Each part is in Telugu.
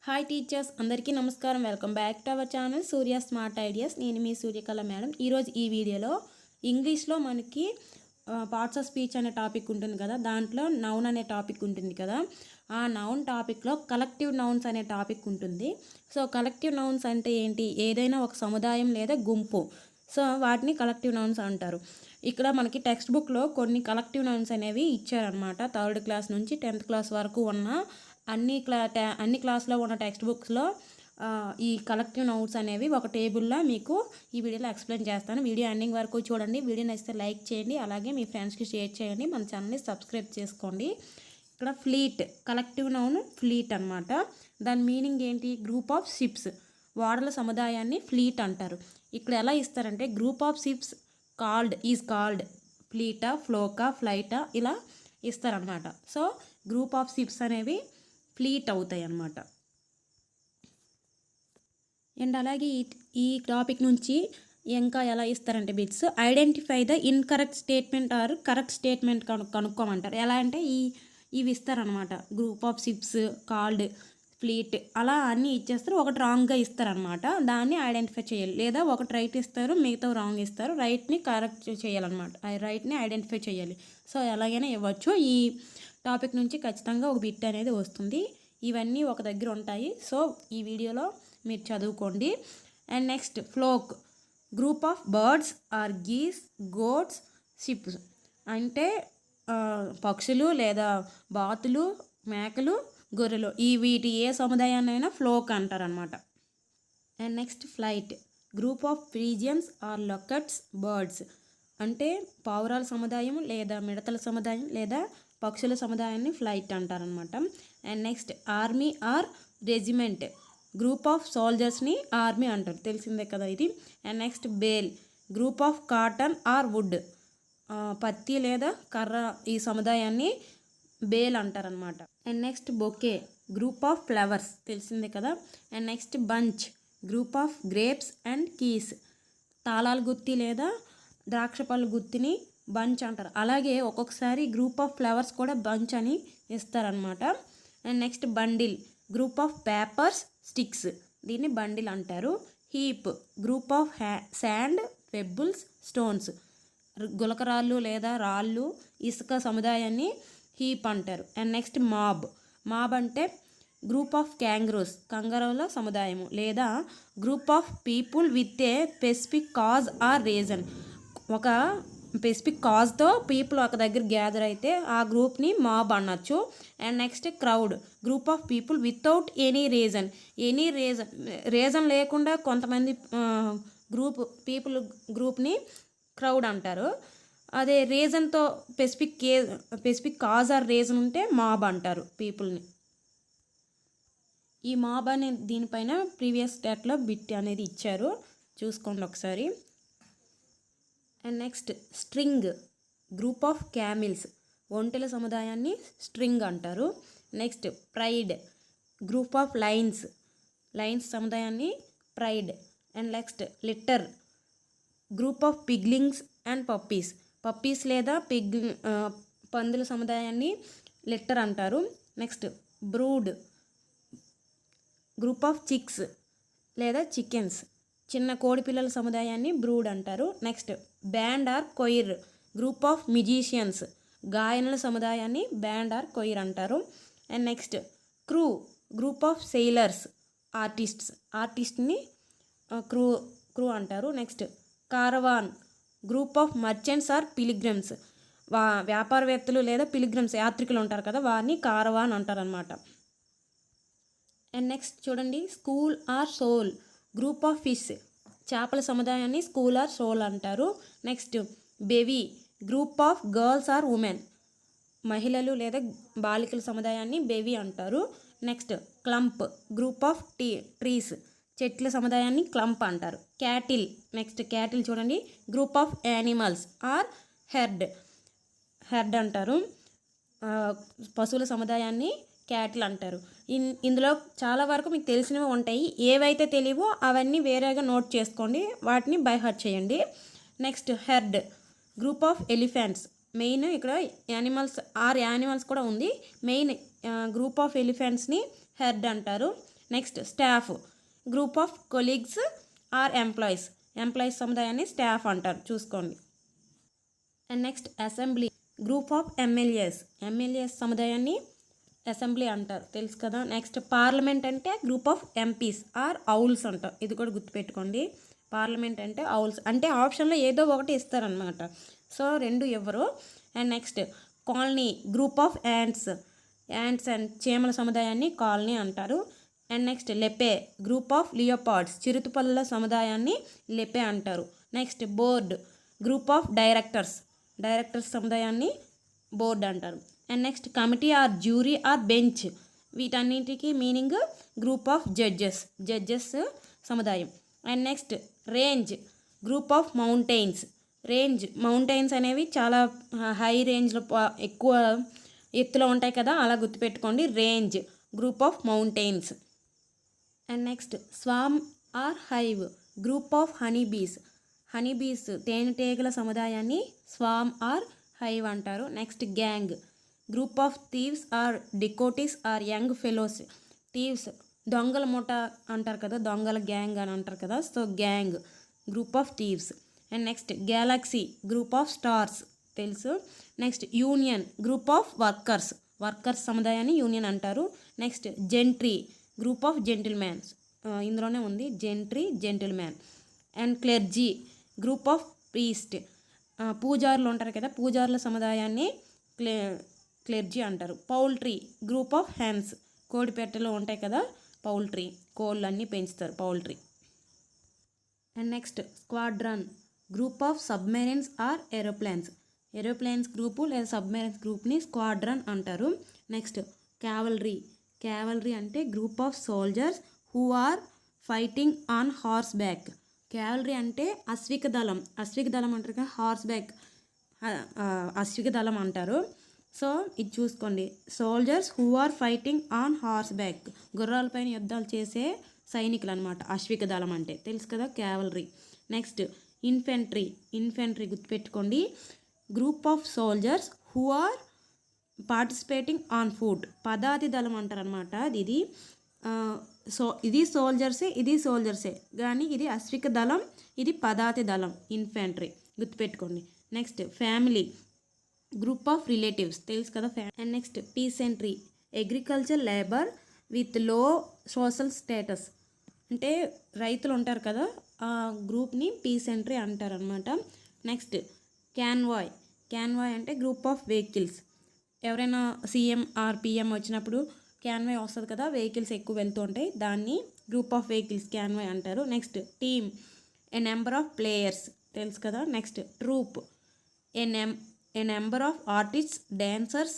హాయ్ టీచర్స్, అందరికీ నమస్కారం. Welcome back to our channel Surya smart ideas. నేను మీ సూర్యకళ మేడం. ఈరోజు ఈ వీడియోలో ఇంగ్లీష్లో మనకి పార్ట్స్ ఆఫ్ స్పీచ్ అనే టాపిక్ ఉంటుంది కదా, దాంట్లో నౌన్ అనే టాపిక్ ఉంటుంది కదా, ఆ నౌన్ టాపిక్లో కలెక్టివ్ నౌన్స్ అనే టాపిక్ ఉంటుంది. సో కలెక్టివ్ నౌన్స్ అంటే ఏంటి? ఏదైనా ఒక సముదాయం లేదా గుంపు, సో వాటిని కలెక్టివ్ నౌన్స్ అంటారు. ఇక్కడ మనకి టెక్స్ట్ బుక్లో కొన్ని కలెక్టివ్ నౌన్స్ అనేవి ఇచ్చారనమాట. 3rd క్లాస్ నుంచి 10th క్లాస్ వరకు ఉన్న అన్ని క్లాస్లో ఉన్న టెక్స్ట్ బుక్స్లో ఈ కలెక్టివ్ నౌన్స్ అనేవి ఒక టేబుల్లో మీకు ఈ వీడియోలో ఎక్స్ప్లెయిన్ చేస్తాను. వీడియో ఎండింగ్ వరకు చూడండి. వీడియో నచ్చితే లైక్ చేయండి, అలాగే మీ ఫ్రెండ్స్కి షేర్ చేయండి, మన ఛానల్ని సబ్స్క్రైబ్ చేసుకోండి. ఇక్కడ ఫ్లీట్, కలెక్టివ్ నౌన్ ఫ్లీట్ అనమాట. దాని మీనింగ్ ఏంటి? గ్రూప్ ఆఫ్ షిప్స్, ఓడల సముదాయాన్ని ఫ్లీట్ అంటారు. ఇక్కడ ఎలా ఇస్తారంటే group of ships is called ఫ్లీటా, ఫ్లోకా, ఫ్లైటా ఇలా ఇస్తారనమాట. సో గ్రూప్ ఆఫ్ షిప్స్ అనేవి ఫ్లీట్ అవుతాయి అన్నమాట. అండ్ అలాగే ఈ టాపిక్ నుంచి ఇంకా ఎలా ఇస్తారంటే bits identify the incorrect statement or correct statement కనుక్కోమంటారు. ఎలా అంటే ఇవి ఇస్తారనమాట. Group of ships, called, fleet అలా అన్నీ ఇచ్చేస్తారు. ఒకటి రాంగ్గా ఇస్తారనమాట, దాన్ని ఐడెంటిఫై చేయాలి. లేదా ఒకటి రైట్ ఇస్తారు, మిగతా రాంగ్ ఇస్తారు. రైట్ని కరెక్ట్ చేయాలన్నమాట, రైట్ని ఐడెంటిఫై చేయాలి. సో ఎలాగైనా ఇవ్వచ్చు. ఈ టాపిక్ నుంచి ఖచ్చితంగా ఒక బిట్ అనేది వస్తుంది. ఇవన్నీ ఒక దగ్గర ఉంటాయి. సో ఈ వీడియోలో మీరు చదువుకోండి. And next flock, group of birds or geese, goats, ships అంటే పక్షులు లేదా బాతులు, మేకలు, గొర్రెలు, వీటి ఏ సముదాయాన్నైనా ఫ్లోక్ అంటారనమాట. And next flight, group of pigeons or locusts, birds అంటే పావురాల సముదాయం లేదా మిడతల సముదాయం లేదా పక్షుల సముదాయాన్ని ఫ్లైట్ అంటారనమాట. And next army or regiment, group of సోల్జర్స్ని ఆర్మీ అంటారు, తెలిసిందే కదా ఇది. And next bale, group of cotton or wood, పత్తి లేదా కర్ర ఈ సముదాయాన్ని బేల్ అంటారనమాట. And next bouquet, group of flowers, తెలిసిందే కదా. And next bunch, group of grapes and keys, తాళాల గుత్తి లేదా ద్రాక్ష పళ్ళు గుత్తిని బంచ్ అంటారు. అలాగే ఒక్కొక్కసారి గ్రూప్ ఆఫ్ ఫ్లవర్స్ కూడా బంచ్ అని ఇస్తారనమాట. And next bundle, group of papers, sticks, దీన్ని బండిల్ అంటారు. Heap, group of sand, pebbles, stones, గులకరాళ్ళు లేదా రాళ్ళు, ఇసుక సముదాయాన్ని హీప్ అంటారు. అండ్ నెక్స్ట్ మాబ్ అంటే గ్రూప్ ఆఫ్ క్యాంగరూస్, కంగారుల సముదాయము లేదా group of people with a specific cause or reason, ఒక స్పెసిఫిక్ కాజ్తో పీపుల్ ఒక దగ్గర గ్యాదర్ అయితే ఆ గ్రూప్ని మాబ్ అనొచ్చు. And next crowd, group of people without any reason లేకుండా కొంతమంది పీపుల్ గ్రూప్ని క్రౌడ్ అంటారు. అదే రీజన్తో స్పెసిఫిక్ కాజ్ ఆర్ రీజన్ ఉంటే మాబ్ అంటారు పీపుల్ని. ఈ మాబ్ అనే దీనిపైన ప్రీవియస్ స్టేట్లో బిట్ అనేది ఇచ్చారు, చూసుకోండి ఒకసారి. And next string, group of camels, ఒంటెల సముదాయాన్ని స్ట్రింగ్ అంటారు. Next pride, group of lions సముదాయాన్ని pride. And next litter, group of piglings and puppies లేదా పందుల సముదాయాన్ని లిట్టర్ అంటారు. Next brood, group of chicks or chickens, చిన్న కోడి పిల్లల సముదాయాన్ని బ్రూడ్ అంటారు. Next band or choir, group of musicians, గాయనుల సముదాయాన్ని బ్యాండ్ ఆర్ కొయిర్ అంటారు. And next crew, group of sailors, ఆర్టిస్ట్ని క్రూ అంటారు. Next caravan, group of merchants or pilgrims, వ్యాపారవేత్తలు లేదా పిలిగ్రిమ్స్ యాత్రికులు ఉంటారు కదా, వారిని కారవాన్ అంటారనమాట. అండ్ నెక్స్ట్ చూడండి school or shoal, group of fish, చేపల సముదాయాన్ని స్కూల్ ఆర్ సోల్ అంటారు. Next bevy, group of girls or women, మహిళలు లేదా బాలికల సముదాయాన్ని బెవీ అంటారు. Next clump, group of trees, చెట్ల సముదాయాన్ని క్లంప్ అంటారు. క్యాటిల్, నెక్స్ట్ క్యాటిల్ చూడండి group of animals or herd అంటారు, పశువుల సముదాయాన్ని క్యాటిల్ అంటారు. ఇందులో చాలా వరకు మీకు తెలిసినవి ఉంటాయి, ఏవైతే తెలియవో అవన్నీ వేరేగా నోట్ చేసుకోండి, వాటిని బై హార్ట్ చేయండి. Next herd, group of elephants, main ఇక్కడ యానిమల్స్ కూడా ఉంది, మెయిన్ గ్రూప్ ఆఫ్ ఎలిఫెంట్స్ని హెర్డ్ అంటారు. Next staff, group of colleagues or employees సముదాయాన్ని స్టాఫ్ అంటారు, చూసుకోండి. And next assembly, group of MLAs సముదాయాన్ని అసెంబ్లీ అంటారు, తెలుసు కదా. నెక్స్ట్ పార్లమెంట్ అంటే group of MPs or owls అంటారు, ఇది కూడా గుర్తుపెట్టుకోండి. పార్లమెంట్ అంటే ఔల్స్, అంటే ఆప్షన్లో ఏదో ఒకటి ఇస్తారనమాట, సో రెండు ఇవ్వరు. And next colony, group of ants and చీమల సముదాయాన్ని కాలనీ అంటారు. And next leap, group of leopards, చిరుతపుల్ల సముదాయాన్ని లెపే అంటారు. Next board, group of directors సముదాయాన్ని బోర్డ్ అంటారు. And next committee or jury or bench, వీటన్నిటికీ మీనింగ్ గ్రూప్ ఆఫ్ జడ్జెస్ సముదాయం. And next range, group of mountains అనేవి చాలా హై రేంజ్లో ఎక్కువ ఎత్తులో ఉంటాయి కదా, అలా గుర్తుపెట్టుకోండి. Range, group of mountains. And next swarm or hive, group of honeybees తేనెటీగల సముదాయాన్ని స్వామ్ ఆర్ హైవ్ అంటారు. Next gang, group of thieves or dacoits or young fellows, thieves దొంగల మూట అంటారు కదా, దొంగల గ్యాంగ్ అని అంటారు కదా, so gang, group of thieves. And next galaxy, group of stars, తెలుసు. Next union, group of workers సముదాయాన్ని యూనియన్ అంటారు. Next gentry, group of gentlemans, ఇందులోనే ఉంది gentleman. And క్లెర్జీ, group of priest, పూజారులు ఉంటారు కదా, పూజారుల సముదాయాన్ని క్లెర్జీ అంటారు. పౌల్ట్రీ, గ్రూప్ ఆఫ్ హెన్స్, కోడి పెట్టెలు ఉంటాయి కదా, పౌల్ట్రీ, కోళ్ళు అన్నీ పెంచుతారు, poultry. And next squadron, group of submarines or aeroplanes group లేదా సబ్మెరైన్స్ గ్రూప్ని స్క్వాడ్రన్ అంటారు. నెక్స్ట్ క్యావలరీ అంటే group of soldiers who are fighting on horseback. Cavalry అంటే అశ్విక దళం అంటారు కదా, హార్స్ బ్యాక్ అశ్విక దళం అంటారు. సో ఇది చూసుకోండి, soldiers who are fighting on horseback, గుర్రాలపైన యుద్ధాలు చేసే సైనికులు అనమాట అశ్విక దళం అంటే, తెలుసు కదా క్యావలరీ. నెక్స్ట్ ఇన్ఫెంట్రీ గుర్తుపెట్టుకోండి, group of soldiers who are participating on foot, పదాతి దళం అంటారు అనమాట. ఇది సోల్జర్సే కానీ ఇది అశ్విక దళం, ఇది పదాతి దళం, ఇన్ఫెంట్రీ గుర్తుపెట్టుకోండి. Next family, group of relatives, తెలుసు కదా. And next peasantry, agriculture labour with low social status, అంటే రైతులు ఉంటారు కదా, ఆ గ్రూప్ని పీసెంట్రీ అంటారు అనమాట. నెక్స్ట్ క్యాన్వాయ్ అంటే గ్రూప్ ఆఫ్ వెహికల్స్, ఎవరైనా సీఎం ఆర్ పిఎం వచ్చినప్పుడు క్యాన్వాయ్ వస్తుంది కదా, వెహికల్స్ ఎక్కువ వెళ్తూ ఉంటాయి, దాన్ని గ్రూప్ ఆఫ్ వెహికల్స్ క్యాన్వాయ్ అంటారు. Next team, a number of players, తెలుసు కదా. Next troupe, a number of artists, dancers,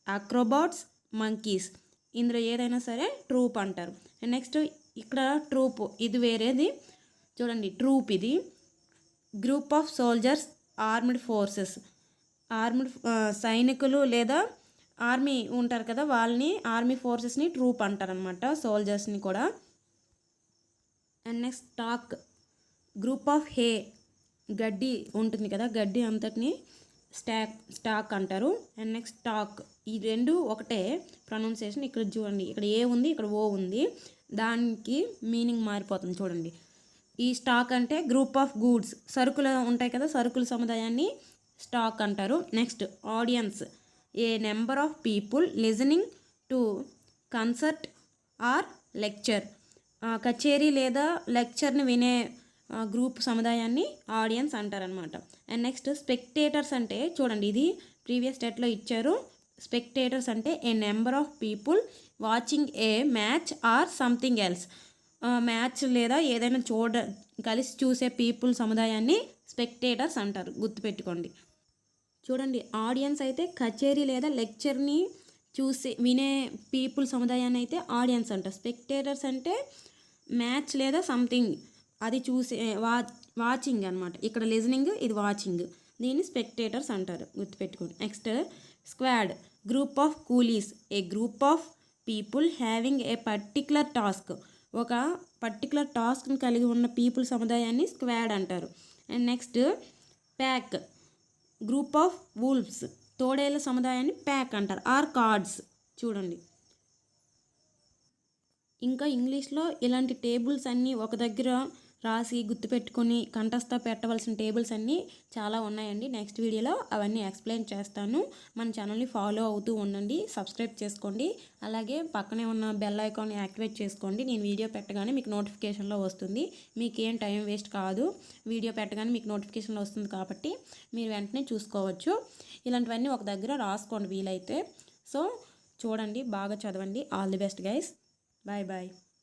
acrobats, monkeys, ఇందులో ఏదైనా సరే ట్రూప్ అంటారు. అండ్ నెక్స్ట్ ఇక్కడ ట్రూప్ ఇది వేరేది చూడండి, ట్రూప్ ఇది group of soldiers, armed forces, సైనికులు లేదా ఆర్మీ ఉంటారు కదా, వాళ్ళని ఆర్మీ ఫోర్సెస్ని ట్రూప్ అంటారు అనమాట, సోల్జర్స్ని కూడా. అండ్ నెక్స్ట్ గ్రూప్ ఆఫ్ గడ్డి ఉంటుంది కదా, గడ్డి అంతటిని స్టాక్ అంటారు. అండ్ నెక్స్ట్ స్టాక్, ఈ రెండు ఒకటే ప్రొనౌన్సియేషన్, ఇక్కడ చూడండి, ఇక్కడ ఏ ఉంది, ఇక్కడ ఓ ఉంది, దానికి మీనింగ్ మారిపోతుంది చూడండి. ఈ స్టాక్ అంటే గ్రూప్ ఆఫ్ గూడ్స్, సరుకులు ఉంటాయి కదా, సరుకుల సముదాయాన్ని స్టాక్ అంటారు. Next audience, a number of people listening to concert or lecture, కచేరీ లేదా లెక్చర్ని వినే గ్రూప్ సముదాయాన్ని ఆడియన్స్ అంటారనమాట. అండ్ నెక్స్ట్ స్పెక్టేటర్స్ అంటే చూడండి, ఇది ప్రీవియస్ స్టేట్లో ఇచ్చారు. స్పెక్టేటర్స్ అంటే a number of people watching a match or something else, match లేదా ఏదైనా కలిసి చూసే పీపుల్ సముదాయాన్ని స్పెక్టేటర్స్ అంటారు, గుర్తుపెట్టుకోండి. చూడండి, ఆడియన్స్ అయితే కచేరీ లేదా లెక్చర్ని వినే పీపుల్ సముదాయాన్ని అయితే ఆడియన్స్ అంటారు. స్పెక్టేటర్స్ అంటే మ్యాచ్ లేదా సంథింగ్ అది చూసే వాచింగ్ అనమాట, ఇక్కడ లిజనింగ్, ఇది వాచింగ్, దీన్ని స్పెక్టేటర్స్ అంటారు, గుర్తుపెట్టుకోండి. Next squad, group of coolies, a group of people having a particular task, ఒక పర్టికులర్ టాస్క్ని కలిగి ఉన్న పీపుల్ సముదాయాన్ని స్క్వాడ్ అంటారు. And next pack, group of wolves, తోడేళ్ళ సముదాయాన్ని ప్యాక్ అంటారు, ఆర్ కార్డ్స్. చూడండి, ఇంకా ఇంగ్లీష్లో ఇలాంటి టేబుల్స్ అన్నీ ఒక దగ్గర రాసి గుర్తుపెట్టుకొని కంఠస్థ పెట్టవలసిన టేబుల్స్ అన్నీ చాలా ఉన్నాయండి. నెక్స్ట్ వీడియోలో అవన్నీ ఎక్స్ప్లెయిన్ చేస్తాను. మన ఛానల్ని ఫాలో అవుతూ ఉండండి, సబ్స్క్రైబ్ చేసుకోండి. అలాగే పక్కనే ఉన్న బెల్ ఐకాన్ని యాక్టివేట్ చేసుకోండి. నేను వీడియో పెట్టగానే మీకు నోటిఫికేషన్లో వస్తుంది. మీకేం టైం వేస్ట్ కాదు, వీడియో పెట్టగానే మీకు నోటిఫికేషన్లో వస్తుంది కాబట్టి మీరు వెంటనే చూసుకోవచ్చు. ఇలాంటివన్నీ ఒక దగ్గర రాసుకోండి వీలైతే. సో చూడండి, బాగా చదవండి. All the best guys. Bye bye.